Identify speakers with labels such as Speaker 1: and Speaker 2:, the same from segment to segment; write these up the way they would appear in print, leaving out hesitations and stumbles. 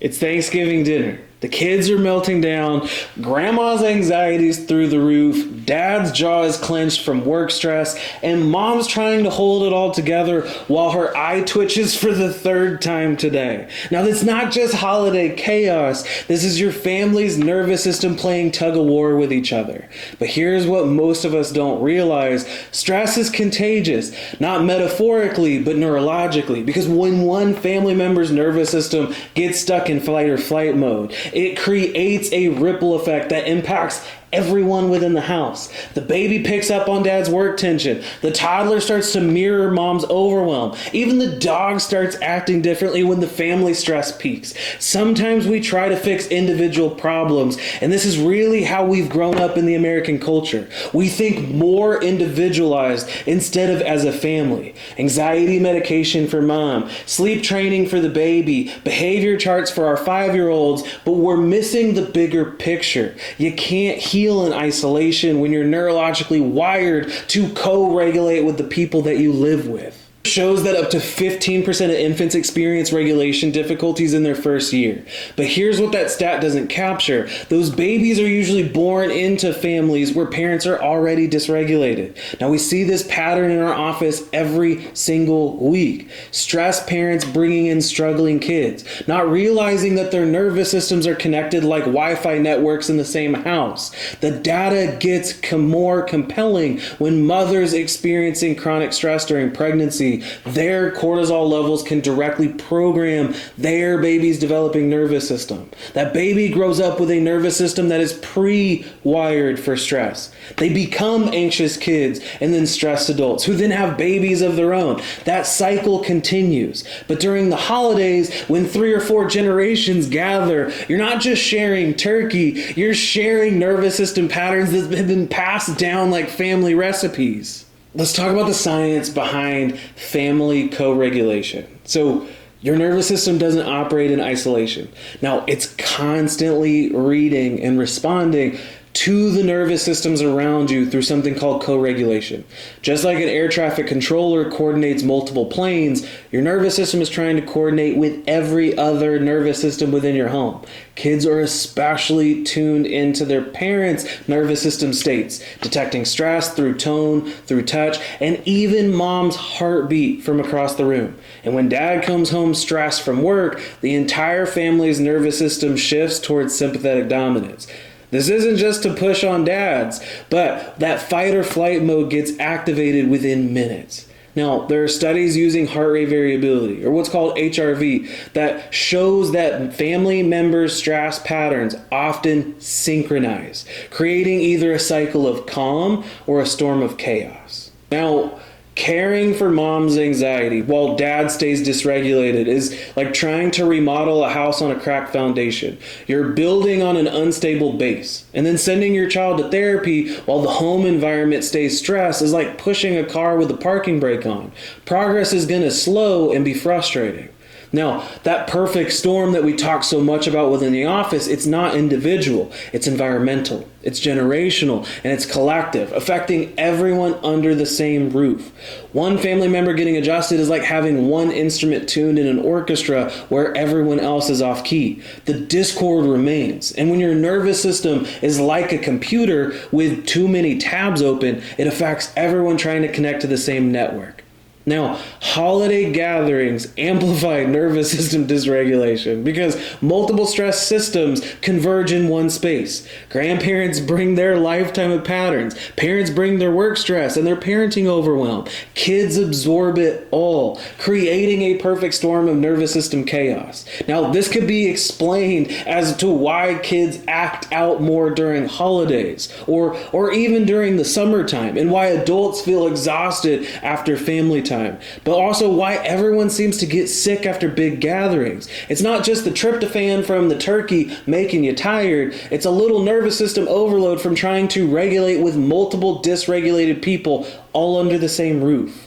Speaker 1: It's Thanksgiving dinner. The kids are melting down, grandma's anxiety's through the roof, dad's jaw is clenched from work stress, and mom's trying to hold it all together while her eye twitches for the third time today. Now, that's not just holiday chaos, this is your family's nervous system playing tug of war with each other. But here's what most of us don't realize: stress is contagious, not metaphorically, but neurologically, because when one family member's nervous system gets stuck in fight or flight mode, it creates a ripple effect that impacts everyone within the house. The baby picks up on dad's work tension. The toddler starts to mirror mom's overwhelm. Even the dog starts acting differently when the family stress peaks. Sometimes we try to fix individual problems, and this is really how we've grown up in the American culture. We think more individualized instead of as a family. Anxiety medication for mom, sleep training for the baby, behavior charts for our 5-year-olds, but we're missing the bigger picture. You can't heal in isolation when you're neurologically wired to co-regulate with the people that you live with. Shows that up to 15% of infants experience regulation difficulties in their first year. But here's what that stat doesn't capture. Those babies are usually born into families where parents are already dysregulated. Now, we see this pattern in our office every single week. Stressed parents bringing in struggling kids, not realizing that their nervous systems are connected like Wi-Fi networks in the same house. The data gets more compelling when mothers experiencing chronic stress during pregnancy. Their cortisol levels can directly program their baby's developing nervous system. That baby grows up with a nervous system that is pre-wired for stress. They become anxious kids and then stressed adults who then have babies of their own. That cycle continues. But during the holidays, when 3 or 4 generations gather, you're not just sharing turkey, you're sharing nervous system patterns that have been passed down like family recipes. Let's talk about the science behind family co-regulation. So your nervous system doesn't operate in isolation. Now, it's constantly reading and responding to the nervous systems around you through something called co-regulation. Just like an air traffic controller coordinates multiple planes, your nervous system is trying to coordinate with every other nervous system within your home. Kids are especially tuned into their parents' nervous system states, detecting stress through tone, through touch, and even mom's heartbeat from across the room. And when dad comes home stressed from work, the entire family's nervous system shifts towards sympathetic dominance. This isn't just to push on dads, but that fight or flight mode gets activated within minutes. Now, there are studies using heart rate variability, or what's called HRV, that shows that family members' stress patterns often synchronize, creating either a cycle of calm or a storm of chaos. Now, caring for mom's anxiety while dad stays dysregulated is like trying to remodel a house on a cracked foundation. You're building on an unstable base, and then sending your child to therapy while the home environment stays stressed is like pushing a car with the parking brake on. Progress is going to slow and be frustrating. Now, that perfect storm that we talk so much about within the office, it's not individual, it's environmental, it's generational, and it's collective, affecting everyone under the same roof. One family member getting adjusted is like having one instrument tuned in an orchestra where everyone else is off key. The discord remains, and when your nervous system is like a computer with too many tabs open, it affects everyone trying to connect to the same network. Now, holiday gatherings amplify nervous system dysregulation because multiple stress systems converge in one space. Grandparents bring their lifetime of patterns. Parents bring their work stress and their parenting overwhelm. Kids absorb it all, creating a perfect storm of nervous system chaos. Now, this could be explained as to why kids act out more during holidays or even during the summertime, and why adults feel exhausted after family time. But also why everyone seems to get sick after big gatherings. It's not just the tryptophan from the turkey making you tired, it's a little nervous system overload from trying to regulate with multiple dysregulated people all under the same roof.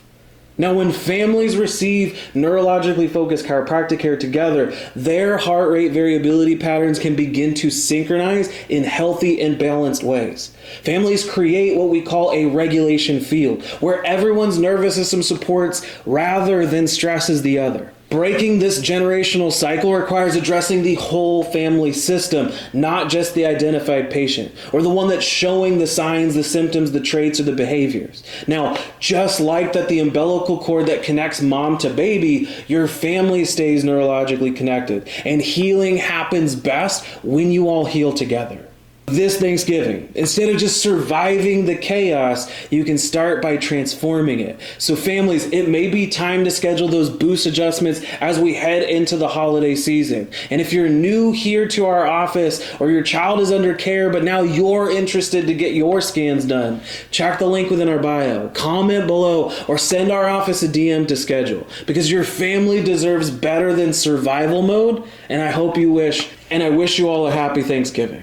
Speaker 1: Now, when families receive neurologically focused chiropractic care together, their heart rate variability patterns can begin to synchronize in healthy and balanced ways. Families create what we call a regulation field, where everyone's nervous system supports rather than stresses the other. Breaking this generational cycle requires addressing the whole family system, not just the identified patient, or the one that's showing the signs, the symptoms, the traits, or the behaviors. Now, just like that the umbilical cord that connects mom to baby, your family stays neurologically connected, and healing happens best when you all heal together. This Thanksgiving, instead of just surviving the chaos, you can start by transforming it. So families, it may be time to schedule those boost adjustments as we head into the holiday season. And if you're new here to our office, or your child is under care, but now you're interested to get your scans done, check the link within our bio, comment below, or send our office a DM to schedule. Because your family deserves better than survival mode, and I wish you all a happy Thanksgiving.